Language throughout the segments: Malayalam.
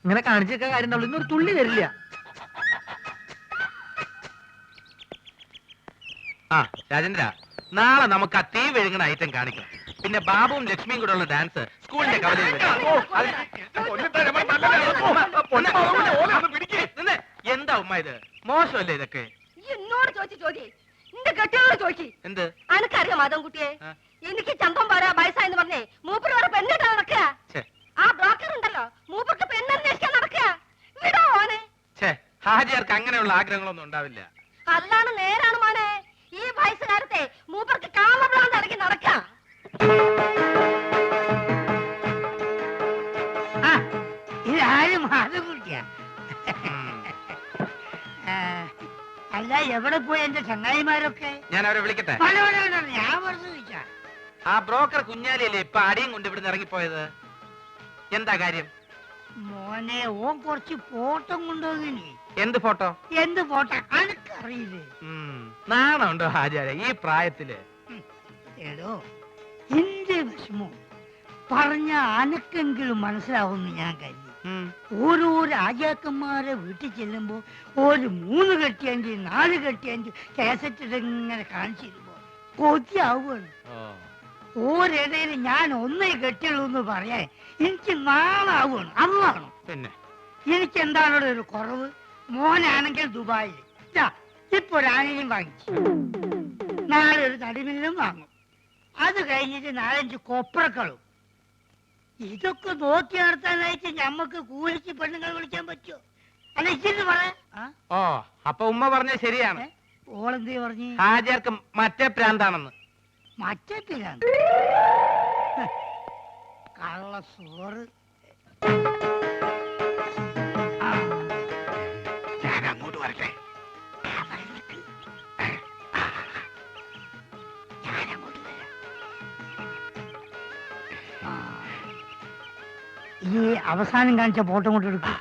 ഇങ്ങനെ കാണിച്ചൊക്കെ കാര്യം ഉണ്ടാവുള്ളൂ. ഇന്നൊരു തുള്ളി തരില്ല. ആ രാജേന്ദ്ര, നാളെ നമുക്ക് ആ തീ വെഴുങ്ങുന്ന ഐറ്റം കാണിക്കാം. പിന്നെ ബാബുവും ലക്ഷ്മിയും കൂടെ ഉള്ള ഡാൻസ് സ്കൂളിന്റെ കവലയിൽ എന്താ ഉമ്മ ഇത്? മോശമല്ലേ ഇതൊക്കെ? എന്നോട് ചോദിച്ചു നിന്റെ കെട്ടിയോട് ചോദിക്കി. എന്ത് അനക്കറിയാം മാധവൻകുട്ടിയെ? എനിക്ക് ചമ്പം പോരാ വയസ്സായെന്ന് പറഞ്ഞേ മൂപ്പര് വേറെ പെണ്ണിട്ടാ നടക്കുക. ആ ബ്രോക്കർ ഉണ്ടല്ലോ മൂപ്പർക്ക് പെണ്ണന്വേഷിക്കാൻ നടക്കുക. വിടോ ഓനെ. ഹാജിയാർക്ക് അങ്ങനെയുള്ള ആഗ്രഹങ്ങളൊന്നും ഉണ്ടാവില്ല. അതാണ് നേരാണ് മോനെ. ഈ വയസ്സുകാരത്തെ മൂപ്പർക്ക് കാമപ്രാന്ത് ഇറങ്ങി നടക്കാം. ഇതാരും മാധവൻകുട്ടിയാ? അല്ല, എവിടെ പോയി എന്റെ ചങ്ങായിമാരൊക്കെ? ഞാൻ അവരെ വിളിക്കട്ടെ? ഞാൻ പറഞ്ഞു. ആ ബ്രോക്കർ കുഞ്ഞാലിയല്ലേ ഇപ്പൊ അടിയും കൊണ്ട് ഇവിടുന്ന് ഇറങ്ങിപ്പോയത്? എന്താ കാര്യം? മോനെ, ഓൻ കുറച്ച് ഫോട്ടോ കൊണ്ടുപോകിനി. എന്ത് ഫോട്ടോ? എന്ത് ഫോട്ടോ അനക്കറിയില്ലേ? നാണുണ്ടോ ഹാജാരെ ഈ പ്രായത്തില്? എടോ, എന്റെ വിഷമോ പറഞ്ഞ അനക്കെങ്കിലും മനസ്സിലാവുമെന്ന് ഞാൻ കരുതി. ഓരോ രാജാക്കന്മാരെ വീട്ടിൽ ചെല്ലുമ്പോ ഒരു 3 കെട്ടിയഞ്ച് 4 കെട്ടിയഞ്ച് കാസറ്റ് ഇങ്ങനെ കാണിച്ചിരുമ്പോ കൊതിയാവുകയാണ്. ഓരിടയിൽ ഞാൻ ഒന്നേ കെട്ടിയുള്ളൂ എന്ന് പറയാൻ എനിക്ക് നാളാവുകയാണ്. അന്നാണ് പിന്നെ എനിക്ക് എന്താണ് ഒരു കുറവ്? മോനാണെങ്കിൽ ദുബായിൽ ഇപ്പൊ ഒരാനയും വാങ്ങിച്ചു, നാളെ ഒരു തടിമില്ലും വാങ്ങും. അത് കഴിഞ്ഞിട്ട് 4-5 കൊപ്രക്കളും. ഇതൊക്കെ നോക്കി നടത്താനായിട്ട് ഞമ്മക്ക് കൂലിക്ക് പെണ്ണുങ്ങൾ വിളിക്കാൻ പറ്റുമോ? അല്ല, ഇച്ചിട്ട് പറയാ. ഓ, അപ്പൊ ഉമ്മ പറഞ്ഞ ശരിയാണ്. ഓളെന്തേ പറഞ്ഞു? ഹാജിയാർക്ക് മറ്റേ പ്രാന്താണെന്ന്. മറ്റേ പ്രാന്ത്? കള്ള സോറ്. ഞാൻ അങ്ങോട്ട് വരട്ടെ? ഈ അവസാനം കാണിച്ച ഫോട്ടോ കൊണ്ട് എടുക്കും.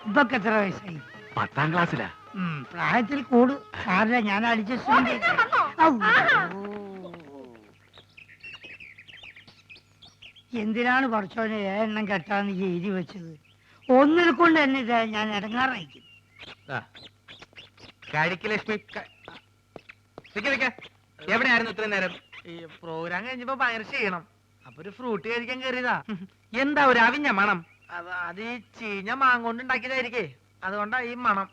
ഇപ്പൊക്കെ എത്ര വയസ്സായി? 10ാം ക്ലാസ്സിലാ. പ്രായത്തിൽ കൂടു സാറില്ല, ഞാൻ അഡ്ജസ്റ്റ്. എന്തിനാണ് പഠിച്ചോനെ എണ്ണം കെട്ടാന്ന് എഴുതി വെച്ചത്? ഒന്നിൽ കൊണ്ട് തന്നെ ഞാൻ ഇടങ്ങാറായിരിക്കും. ലക്ഷ്മി എവിടെയായിരുന്നു ഇത്രയും നേരം? ഈ പ്രോഗ്രാം കഴിഞ്ഞപ്പോ ഭയങ്കര ചെയ്യണം, അപ്പൊ ഒരു ഫ്രൂട്ട് കഴിക്കാൻ കയറിയതാ. എന്താ ഒരു അവിഞ്ഞ മണം? അത് ഈ ചീഞ്ഞ മാങ്ങോണ്ട് ഉണ്ടാക്കിയതായിരിക്കേ, അതുകൊണ്ടാ ഈ മണം.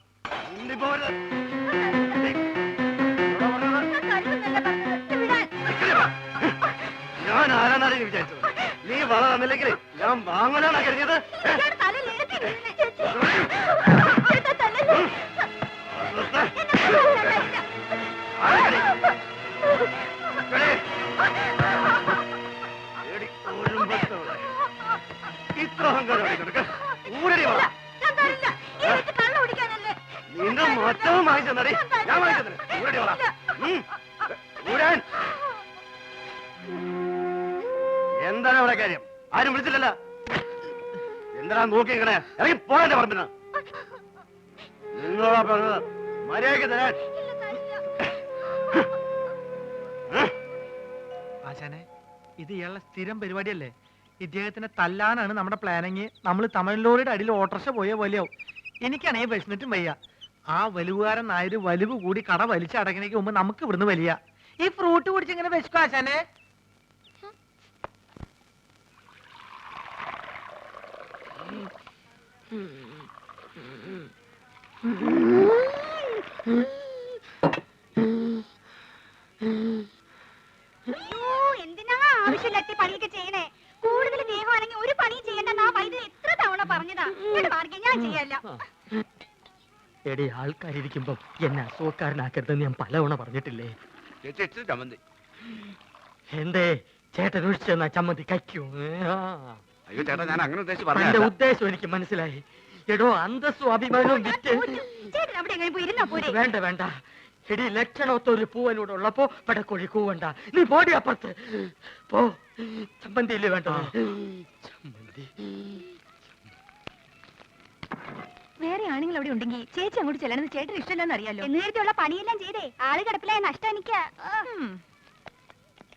ഞാൻ ആരാന്നാണ് വിചാരിച്ചത്? നീ വള തന്നില്ലെങ്കിൽ ഞാൻ വാങ്ങലാണോ കരുതിയത്? ഇത്ര നിന്റെ മൊത്തവും വാങ്ങിച്ചു തന്നടി. ഞാൻ വാങ്ങിച്ചു തന്നെ. ഊരടി വള. ഊരാൻ എന്താണ് അവിടെ കാര്യം? ആരും വിളിച്ചില്ലല്ലോ. എന്തിനാ നോക്കി ഇങ്ങനെ ഇറങ്ങി പോകാന്റെ പറമ്പിന്? നിങ്ങളോടാ പറഞ്ഞത് മര്യാദയ്ക്ക് തരാൻ. ആശാനെ, ഇത് ഇയാളുടെ സ്ഥിരം പരിപാടിയല്ലേ? ഇദ്ദേഹത്തിനെ തല്ലാനാണ് നമ്മുടെ പ്ലാനിങ്. നമ്മൾ തമിഴ്ലോറിയുടെ അടിയിൽ ഓട്ടർഷ പോയ പോലെയാവും. എനിക്കാണേ വിശന്നിട്ടും വയ്യ. ആ വലുവുകാരൻ നായര് വലിവ് കൂടി കട വലിച്ചടക്കണേക്ക് മുമ്പ് നമുക്ക് ഇവിടുന്ന് വലിയ. ഈ ഫ്രൂട്ട് കുടിച്ചിങ്ങനെ വിശക്കും ആശാനെ. എന്തിനാ ആവശ്യമില്ലാത്ത പണിയൊക്കെ ചെയ്യണേ? കൂടുതൽ ദേഹമാണെങ്കിൽ ഒരു പണിയും ചെയ്യണ്ടെന്ന് ആ വൈദ്യുതി എത്ര തവണ പറഞ്ഞതാ. ഞാൻ ചെയ്യല്ല. എടി ആൾക്കാരിയ്ക്കുമ്പോ എന്നെ അസുഖക്കാരനാക്കരുതെന്ന് ഞാൻ പലവണ പറഞ്ഞിട്ടില്ലേ? ചമ്മന്തി. എന്തേ ചേട്ടൻ ഒഴിച്ചെന്നാ ചമ്മന്തി കഴിക്കൂ? അയ്യോ ചേട്ടാ, ഞാൻ അങ്ങനെ ഉദ്ദേശിച്ച് എന്റെ പറഞ്ഞു. ഉദ്ദേശം എനിക്ക് മനസ്സിലായി. എടോ അന്തസ്സും അഭിമാനവും വിറ്റ് ചേട്ടൻ അവിടെ എങ്ങനെ പോയി ഇരുന്നാ പോരെ? വേണ്ട വേണ്ട. എടി ലക്ഷണമൊത്ത ഒരു പൂവനോട് ഉള്ളപ്പോ പടക്കോഴി കൂവണ്ട. നീ പോടി അപ്പുറത്ത് പോ. ചമ്മന്തി ഇല്ലേ വേണ്ട? ചമ്മന്തി. വേറെ ആണുങ്ങൾ അവിടെ ഉണ്ടെങ്കിൽ ചേച്ചി അങ്ങോട്ട് ചെല്ലണമെന്ന് ചേട്ടന് ഇഷ്ടമല്ലെന്ന് അറിയാലോ. നേരത്തെയുള്ള പണിയെല്ലാം ചെയ്തേ ആള് കിടപ്പിലായ നഷ്ടം എനിക്ക്.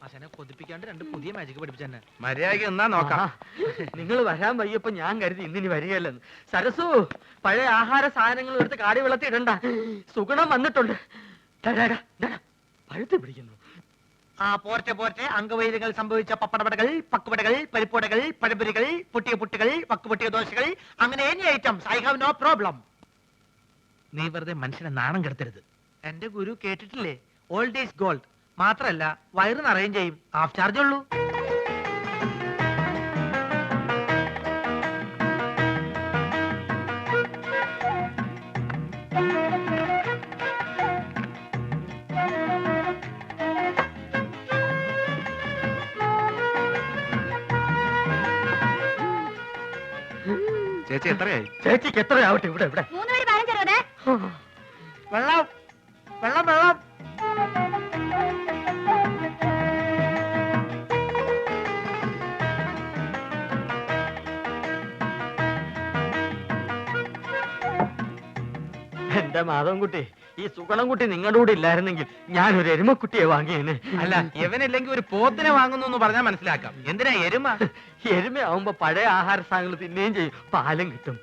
ആശാനെ കൊതിപ്പിക്കാണ്ട് രണ്ട് പുതിയ മാജിക് പഠിപ്പിച്ചെന്നെ. മര്യാദയ്ക്ക് എന്നാ നോക്കാം. നിങ്ങൾ വരാൻ വയ്യപ്പോ ഞാൻ കരുതി ഇന്നിനി വരികയല്ലെന്ന്. സരസു, പഴയ ആഹാര സാധനങ്ങൾ എടുത്ത് കാടി വെള്ളത്തിൽ ഇടണ്ട. സുഗുണം വന്നിട്ടുണ്ട്. പഴുത്ത് പിടിക്കുന്നു. പോർച്ചെ അംഗവൈദ്യങ്ങൾ സംഭവിച്ച പപ്പടപടകൾ, പക്കുപടകൾ, പരിപ്പുടകൾ, പഴപുരികൾ, പൊട്ടിയ പുട്ടുകൾ, വക്കുപൊട്ടിയ ദോശകൾ, അങ്ങനെ any items. I have no problem. നീ വെറുതെ മനുഷ്യനെ നാണം കെടുത്തരുത്. എന്റെ ഗുരു കേട്ടിട്ടില്ലേ, ഓൾഡ് ഈസ് ഗോൾഡ്. മാത്രല്ല വയറ് നിറയും ചെയ്യും, ഹാഫ് ചാർജ് ഉള്ളൂ. ചേച്ചി എത്രയായി? ചേച്ചിക്ക് എത്രയാവട്ടെ. ഇവിടെ ഇവിടെ 3 പേര് 15 രൂപ. വെള്ളം വെള്ളം വെള്ളം. എന്റെ മാധവൻകുട്ടി, ഈ സുഗണൻകുട്ടി നിങ്ങളുടെ കൂടെ ഇല്ലായിരുന്നെങ്കിൽ ഞാനൊരു എരുമക്കുട്ടിയെ വാങ്ങിയേനെ. അല്ല, ഇവനില്ലെങ്കിൽ ഒരു പോത്തിനെ വാങ്ങുന്നു എന്ന് പറഞ്ഞാൽ മനസ്സിലാക്കാം. എന്തിനാ എരുമ? എരുമയാവുമ്പോ പഴയ ആഹാര സാധനങ്ങൾ തിന്നുകയും ചെയ്യും, പാലും കിട്ടും.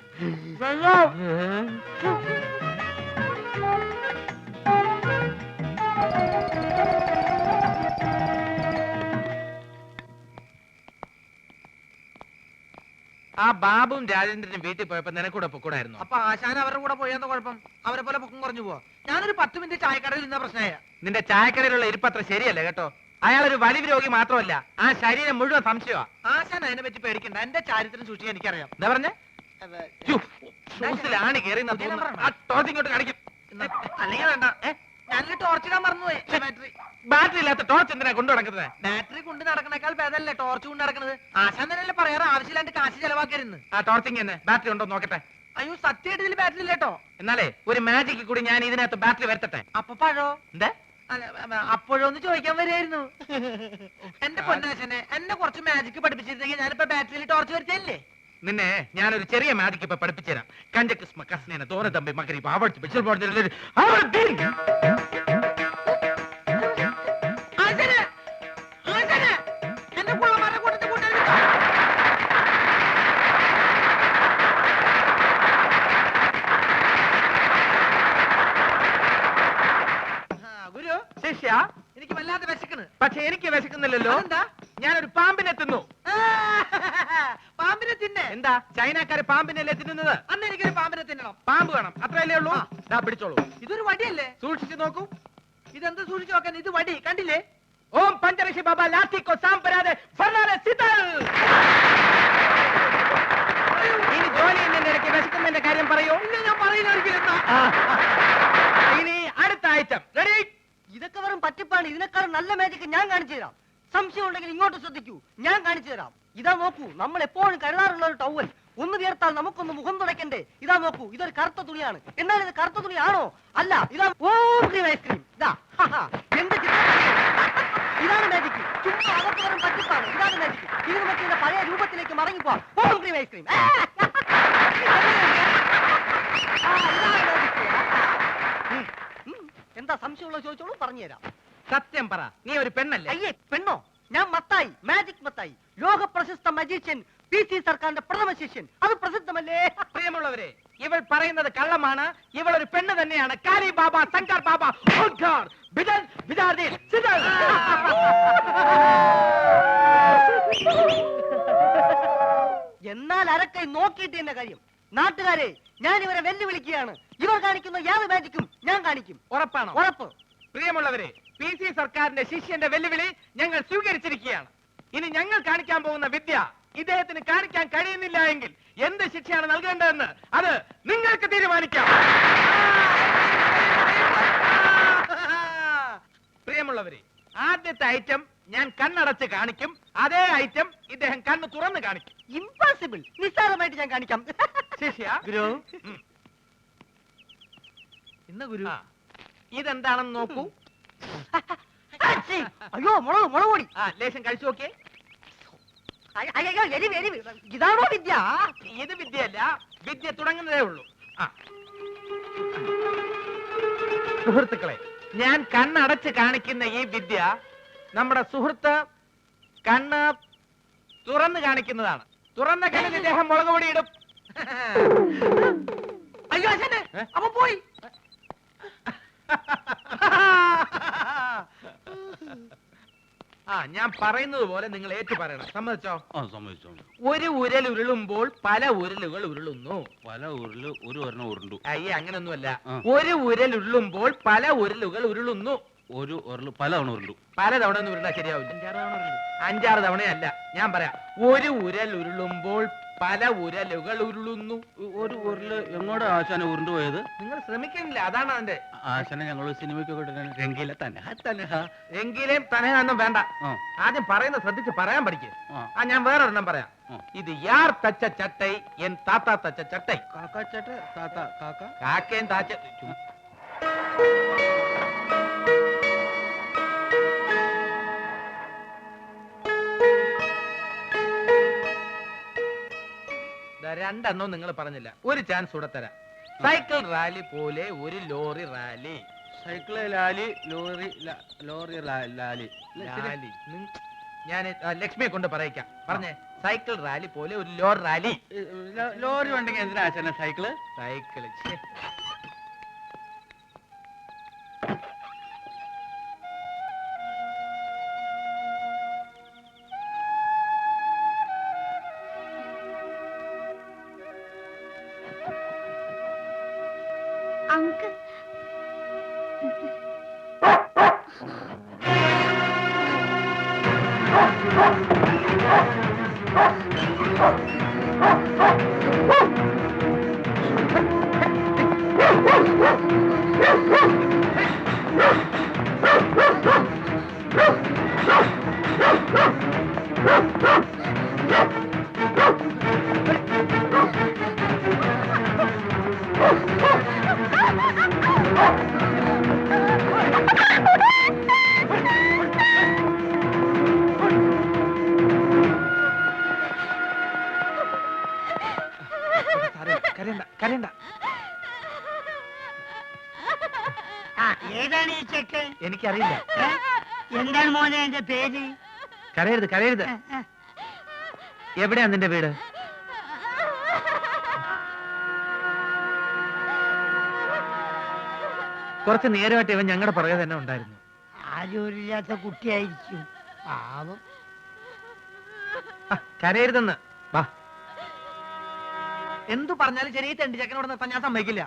ആ ബാബുവും രാജേന്ദ്രനും വീട്ടിൽ പോയപ്പോ നിനക്കൂടെ പൊക്കൂടായിരുന്നു. അപ്പൊ ആശാൻ അവരുടെ കൂടെ പോയെന്ന കുഴപ്പം? അവരെ പോലെ പൊക്കം കുറഞ്ഞു പോവാ. ഞാനൊരു 10 മിനിറ്റ് ചായക്കടയിൽ നിന്ന പ്രശ്നമായ. നിന്റെ ചായക്കടയിലുള്ള ഇരിപ്പത്ര ശരിയല്ല കേട്ടോ. അയാളൊരു വലിയ രോഗി മാത്രമല്ല, ആ ശരീരം മുഴുവൻ സംശയമാ. ആശാൻ അതിനെ പറ്റി പേടിക്കണ്ട. എന്റെ ചാരിത്രം സൂക്ഷിക്കാൻ എനിക്കറിയാം. എന്താ പറഞ്ഞേ? ഷൂസിലാണ് കയറി ഇങ്ങോട്ട് കാണിക്കും. അല്ലെങ്കിൽ വേണ്ട, ഞാനൊരു ടോർച്ചിടാൻ മറന്നുപോയി. ബാറ്ററി ഇല്ലാത്ത ടോർച്ച് എന്തിനാ കൊണ്ടു നടക്കുന്നത്? ബാറ്ററി കൊണ്ട് നടക്കണേക്കാൾ ഭേദമല്ലേ ടോർച്ച് കൊണ്ട് നടക്കുന്നത്? ആശാൻ തന്നെയല്ലേ പറയാറ് ആവശ്യമില്ലാണ്ട് കാശ് ചെലവാക്കരുന്ന്. ആ ടോർച്ചിങ് തന്നെ ബാറ്ററി ഉണ്ടോ നോക്കട്ടെ. അയ്യോ, സത്യമായിട്ട് ഇതിൽ ബാറ്ററി ഇല്ലേട്ടോ. എന്നാലേ ഒരു മാജിക്ക് കൂടി ഞാൻ ഇതിനകത്ത് ബാറ്ററി വരുത്തട്ടെ. അപ്പൊ പഴോ? എന്താ അപ്പോഴൊന്ന് ചോദിക്കാൻ വരികയായിരുന്നു. എന്റെ പൊന്നാശനെ, എന്നെ കുറച്ച് മാജിക്ക് പഠിപ്പിച്ചിരുന്നെങ്കിൽ ഞാനിപ്പോ ബാറ്ററിയിൽ ടോർച്ച് വരുത്തല്ലേ. നിന്നെ ഞാനൊരു ചെറിയ മാജിക്ക് ഇപ്പൊ പഠിപ്പിച്ചു തരാം. കഞ്ചക്കിസ്മ കസ്നേന തോന തമ്പി മകരി പാവട്ടി ബിച്ചൽ പോടുന്ന ഗുരു ശിഷ്യ, എനിക്ക് വല്ലാതെ വിശക്കണ്. പക്ഷെ എനിക്ക് വിശക്കുന്നില്ലല്ലോ. എന്താ? ഞാനൊരു പാമ്പിനെ തിന്നു. പാമ്പിനെ തിന്നെ? എന്താ ചൈനക്കാര് പാമ്പിനല്ലേ തിന്നുന്നത്? അന്ന് എനിക്കൊരു പാമ്പിനെ തിന്നണം. പാമ്പ് വേണം, അത്രയല്ലേ ഉള്ളൂ. പിടിച്ചോളൂ. ഇതൊരു വടിയല്ലേ? സൂക്ഷിച്ചു നോക്കൂ. ഇതെന്ത് സൂക്ഷിച്ചു നോക്കാൻ? ഇത് വടി കണ്ടില്ലേ? ഓം പഞ്ചരക്ഷി ബാബ ലാത്തിക്കോ സാമ്പരാതെ ഇനി ജോലി ചെയ്യുന്നതിന്റെ ഇടയ്ക്ക് വിശക്കുന്നതിന്റെ കാര്യം പറയൂ. ഞാൻ പറയുന്ന ഇനി അടുത്ത ഐറ്റം റെഡി. ഇതൊക്കെ വെറും പറ്റിപ്പാണ്. ഇതിനേക്കാളും നല്ല മാജിക്ക് ഞാൻ കാണിച്ചു തരാം. സംശയം ഉണ്ടെങ്കിൽ ഇങ്ങോട്ട് ശ്രദ്ധിക്കൂ, ഞാൻ കാണിച്ചു തരാം. ഇതാ നോക്കൂ, നമ്മൾ എപ്പോഴും കരുതാറുള്ള ഒരു ടവൽ. ഒന്ന് വിയർത്താൽ നമുക്കൊന്ന് മുഖം തുടയ്ക്കണ്ടേ? ഇതാ നോക്കൂ, ഇതൊരു കറുത്ത തുണിയാണ്. എന്നാൽ ഇത് കറുത്ത തുണിയാണോ? അല്ല, ഇതാ ഓം ക്രീം ഐസ്ക്രീം. ഇതാ എന്ത് ഇതാണ് മാജിക്ക്. ചുമ്മാ അതൊക്കെ വെറും പറ്റിപ്പാണ്. ഇതാണ് മാജിക്ക്. ഇത് നമുക്ക് ഇതിന്റെ പഴയ രൂപത്തിലേക്ക് മടങ്ങിപ്പോവാം. ഓം ക്രീം ഐസ്ക്രീം. എന്താ സംശയമുള്ള ചോദിച്ചോളൂ, പറഞ്ഞുതരാം. സത്യം പറ, നീ ഒരു പെണ്ണല്ലേ? അയ്യേ, പെണ്ണോ? ഞാൻ മത്തായി, മാജിക് മത്തായി, ലോക പ്രശസ്ത മജീഷ്യൻ, PC സർക്കാരിന്റെ പ്രഥമ ശിഷ്യൻ. അത് പ്രസിദ്ധമല്ലേ? പ്രിയമുള്ളവരെ, ഇവൾ പറയുന്നത് കള്ളമാണ്. ഇവൾ ഒരു പെണ്ണ് തന്നെയാണ്. കാലി ബാബ, ശങ്കർ ബാബ, എന്നാൽ അരക്കൈ നോക്കിയിട്ട് എന്ന കാര്യം. നാട്ടുകാരെ, ഞാൻ ഇവരെ വെല്ലുവിളിക്കുകയാണ്. ഇവർ കാണിക്കുന്ന യാതൊരു മാജിക്കും ഞാൻ കാണിക്കും. ഉറപ്പാണോ? ഉറപ്പ്. പ്രിയമുള്ളവരെ, PC സർക്കാരിന്റെ ശിഷ്യന്റെ വെല്ലുവിളി ഞങ്ങൾ സ്വീകരിച്ചിരിക്കുകയാണ്. ഇനി ഞങ്ങൾ കാണിക്കാൻ പോകുന്ന വിദ്യ ഇദ്ദേഹത്തിന് കാണിക്കാൻ കഴിയുന്നില്ല എങ്കിൽ എന്ത് ശിക്ഷയാണ് നൽകേണ്ടതെന്ന് അത് നിങ്ങൾക്ക് തീരുമാനിക്കാം. പ്രിയമുള്ളവരെ, ആദ്യത്തെ ഐറ്റം ഞാൻ കണ്ണടച്ച് കാണിക്കും. അതേ ഐറ്റം ഇദ്ദേഹം കണ്ണ് തുറന്ന് കാണിക്കും. ഇമ്പോസിബിൾ. നിസ്സാരമായിട്ട് ഞാൻ കാണിക്കാം. ശിഷ്യ ഗുരു. ഇന്ന് ഗുരു ഇതെന്താണെന്ന് നോക്കൂ. അയ്യോ, മുളക് പൊടി. ലേശം കഴിച്ചു നോക്കിയേ. അയ്യോ, ഇതാണോ വിദ്യ? ഇത് വിദ്യയല്ല, വിദ്യ തുടങ്ങുന്നതേ ഉള്ളൂ. സുഹൃത്തുക്കളെ, ഞാൻ കണ്ണടച്ച് കാണിക്കുന്ന ഈ വിദ്യ നമ്മുടെ സുഹൃത്ത് കണ്ണ് തുറന്ന് കാണിക്കുന്നതാണ്. തുറന്ന കണ്ണിൽ ഇദ്ദേഹം മുളക് പൊടി ഇടും. അയ്യോ അച്ഛനെ, അപ്പൊ പോയി. ഞാൻ പറയുന്നത് പോലെ നിങ്ങൾ ഏറ്റു പറയണം. സമ്മതിച്ചോ? സമ്മതിച്ചോ. ഒരു ഉരൽ ഉരുളുമ്പോൾ പല ഉരലുകൾ ഉരുളുന്നു. പല ഉരുള് ഒരു ഒരെണ്ണം ഉരുണ്ടു. അയ്യേ, അങ്ങനൊന്നുമല്ല. ഒരു ഉരൽ ഉരുളുമ്പോൾ പല ഉരലുകൾ ഉരുളുന്നു. ഒരു ഉരുള് പല തവണ ഉരുണ്ടു. പല തവണ ഒന്നും ഉരുളാ ശരിയാവില്ല. 5-6 തവണയല്ല. ഞാൻ പറയാം. ഒരു ഉരൽ ഉരുളുമ്പോൾ പല ഉരലുകൾ ഉരുളുന്നു. ഒരു ഉരുള് എങ്ങോട്ട് ആശാന ഉരുണ്ടു പോയത്? നിങ്ങൾ ശ്രമിക്കുന്നില്ല, അതാണ് അതിന്റെ. ആശാനെ ഞങ്ങൾ സിനിമയ്ക്കൊക്കെ രംഗീല തന്നെ എങ്കിലും തനയൊന്നും വേണ്ട. ആദ്യം പറയുന്നത് ശ്രദ്ധിച്ച് പറയാൻ പഠിക്കേ. ഞാൻ വേറൊരെണ്ണം പറയാം. ഇത് യാർ തച്ച ചട്ടൈ എൻ താത്ത തച്ച ചട്ടൈ. കാക്കാച്ചേട്ട താത്ത കാക്ക കാക്കയും താച്ച. രണ്ടെണ്ണവും നിങ്ങൾ പറഞ്ഞില്ല. ഒരു ചാൻസ് കൂടെ തരാം. സൈക്കിൾ റാലി പോലെ ഒരു lorry rally. Cycle Lali lorry Lali. ഞാൻ ലക്ഷ്മിയെ കൊണ്ട് പറയിക്കാം. പറഞ്ഞേ, സൈക്കിൾ റാലി പോലെ ഒരു ലോറി റാലി. ലോറി ഉണ്ടെങ്കിൽ എന്തിനാ ആശാന സൈക്കിള്? Cycle uncle. കരയണ്ട. ഏതാണ് ഈ ചെക്ക്? എനിക്കറിയില്ല. എന്താണ് മോനെ എന്റെ പേര്? കരയരുത്. എവിടെയാ നിന്റെ വീട്? കുറച്ച് നേരമായിട്ട് ഇവൻ ഞങ്ങളുടെ പുറകെ തന്നെ ഉണ്ടായിരുന്നു. ആരോരില്ലാത്ത കുട്ടിയായിരിക്കും, പാവം. കരയരുതെന്ന്. വാ. എന്തു പറഞ്ഞാലും ശരി, തെണ്ടി ചക്കനോട് നിർത്താൻ ഞാൻ സമ്മതിക്കില്ല.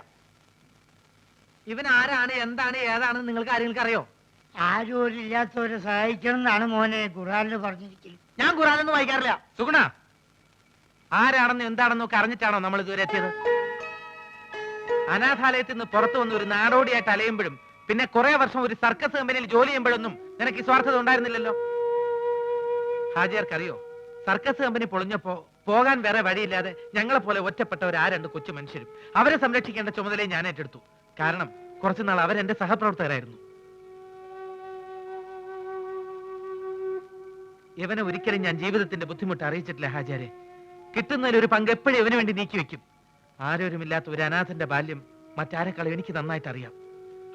ഇവൻ ആരാണ്, എന്താണ്, ഏതാണെന്ന് നിങ്ങൾക്ക് ആരെങ്കിലും അറിയോ? ആരോരില്ലാത്തവരെ സഹായിക്കണം എന്നാണ് മോനെ ഖുറാനിൽ പറഞ്ഞിരിക്കുന്നത്. ഞാൻ ഖുറാനൊന്നും വായിക്കാറില്ല. സുഗുണ, ആരാണെന്നും എന്താണെന്നും ഒക്കെ അറിഞ്ഞിട്ടാണോ നമ്മൾ ഇതുവരെ എത്തിയത്? അനാഥാലയത്തിൽ നിന്ന് പുറത്തു വന്ന് ഒരു നാടോടിയായിട്ട് അലയുമ്പോഴും പിന്നെ കുറെ വർഷം ഒരു സർക്കസ് കമ്പനിയിൽ ജോലി ചെയ്യുമ്പോഴൊന്നും നിനക്ക് ഈ സ്വാർത്ഥത ഉണ്ടായിരുന്നില്ലല്ലോ. ഹാജിയാർക്കറിയോ, സർക്കസ് കമ്പനി പൊളിഞ്ഞപ്പോ പോകാൻ വേറെ വഴിയില്ലാതെ ഞങ്ങളെ പോലെ ഒറ്റപ്പെട്ടവർ ആ 2 കൊച്ചു മനുഷ്യരും അവരെ സംരക്ഷിക്കേണ്ട ചുമതലയെ ഞാൻ ഏറ്റെടുത്തു. കാരണം കുറച്ചുനാൾ അവരെന്റെ സഹപ്രവർത്തകരായിരുന്നു. ഇവനെ ഒരിക്കലും ഞാൻ ജീവിതത്തിന്റെ ബുദ്ധിമുട്ട് അറിയിച്ചിട്ടില്ല ഹാജാരെ. കിട്ടുന്നതിൽ ഒരു പങ്ക് എപ്പോഴും ഇവന് വേണ്ടി നീക്കി വെക്കും. ആരോരുമില്ലാത്ത ഒരു അനാഥന്റെ ബാല്യം മറ്റാരെക്കാളും എനിക്ക് നന്നായിട്ട് അറിയാം.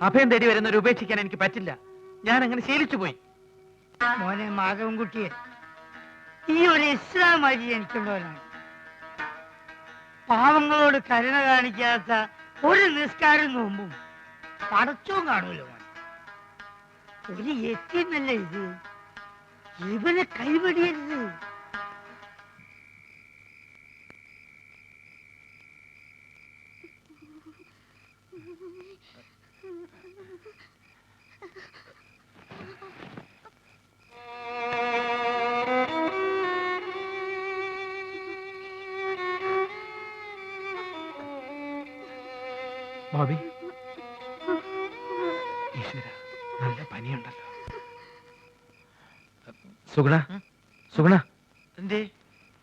അഭയം തേടി വരുന്നവരെ ഉപേക്ഷിക്കാൻ എനിക്ക് പറ്റില്ല. ഞാൻ അങ്ങനെ ശീലിച്ചു പോയി. മോനെ മാധവൻകുട്ടിയെ, ഈ ഒരു ഇസ്ലാം വഴി എനിക്കുള്ളവനാണ്. പാവങ്ങളോട് കരുണ കാണിക്കാത്ത ഒരു നിസ്കാരം നോമ്പും പടച്ചവും കാണൂല. ഒരു യത്തീമല്ല ഇത്, ഇവനെ കൈവടിയരുത്. ബോബി ഈശ്വര നല്ല പനിയുണ്ടല്ലോ. സുഗുണ സുഗുണ എന്തേ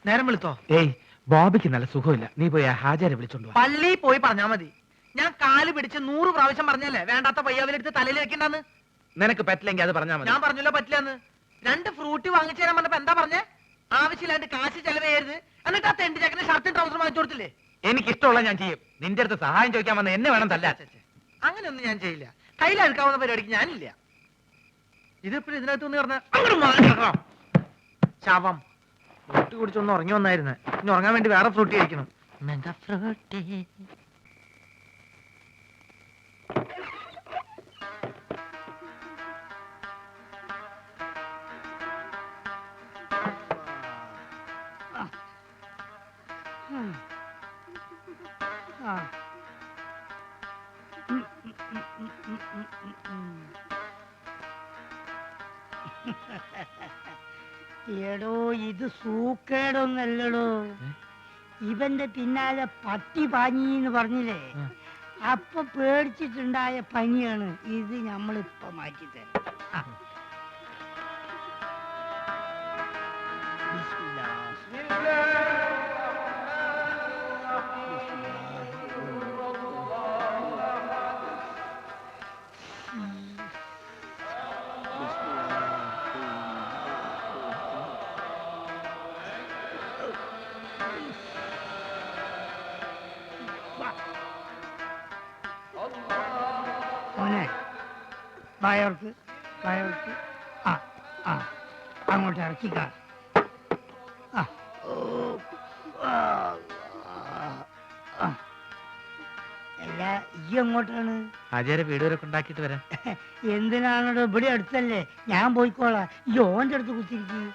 നേരം വിളിത്തോ? ഏയ് ബോബിക്ക് നല്ല സുഖമില്ല, നീ പോയി ആ ഹാജരെ വിളിച്ചോണ്ട് വാ. പള്ളിയിൽ പോയി പറഞ്ഞാ മതി. ഞാൻ കാല് പിടിച്ച് 100 പ്രാവശ്യം പറഞ്ഞല്ലേ വേണ്ടാത്ത പയ്യാവിലെടുത്ത് തലയിൽ വെക്കണ്ടെന്ന്. നിനക്ക് പറ്റില്ലെങ്കിൽ അത് പറഞ്ഞാൽ മതി. ഞാൻ പറഞ്ഞല്ലോ പറ്റില്ലെന്ന്. 2 ഫ്രൂട്ടി വാങ്ങിച്ചു തരാൻ പറഞ്ഞപ്പോ എന്താ പറഞ്ഞേ? ആവശ്യമില്ലാണ്ട് കാശ് ചെലവ് ചെയ്യരുത്. എന്നിട്ട് ആ തെണ്ടി ചക്കന് ഷർട്ടും ട്രൗസറും വാങ്ങിച്ചു കൊടുത്തില്ലേ? എനിക്ക് ഇഷ്ടമുള്ള ഞാൻ ചെയ്യും. നിന്റെ അടുത്ത് സഹായം ചോദിക്കാൻ വന്ന എന്നെ വേണം തല്ലാൻ. അങ്ങനെയൊന്നും ഞാൻ ചെയ്യില്ല. കയ്യിലെടുക്കാവുന്ന പരിപാടിക്ക് ഞാനില്ല. ഇതിപ്പോഴും ഇതിനകത്ത് ഒന്ന് പറഞ്ഞ അങ്ങോട്ട് മാറി ശവം. ഫ്രൂട്ടി കുടിച്ചൊന്ന് ഉറങ്ങി വന്നായിരുന്നു. ഇനി ഉറങ്ങാൻ വേണ്ടി വേറെ ഫ്രൂട്ടി കഴിക്കണം. മെഗാ ഫ്രൂട്ടി. എടോ ഇത് സൂക്കേടൊന്നല്ലടോ, ഇവന്റെ പിന്നാലെ പട്ടി പാഞ്ഞിന്ന് പറഞ്ഞില്ലേ, അപ്പൊ പേടിച്ചിട്ടുണ്ടായ പനിയാണ് ഇത്. നമ്മളിപ്പൊ മാറ്റിത്തരാം. മോനെ വായോർക്ക് വായോർക്ക് ആ ആ അങ്ങോട്ട് ഇറക്കിക്ക. ആ ഓ ആ, ആ. അല്ല ഈ എങ്ങോട്ടാണ്? ഹാജരെ വീട് വരെ ഉണ്ടാക്കിയിട്ട് വരാം. എന്തിനാണോ ഇവിടെ അടുത്തല്ലേ, ഞാൻ പോയിക്കോളാം. ഈ ഓന്റെ അടുത്ത് കുത്തിരിക്കും.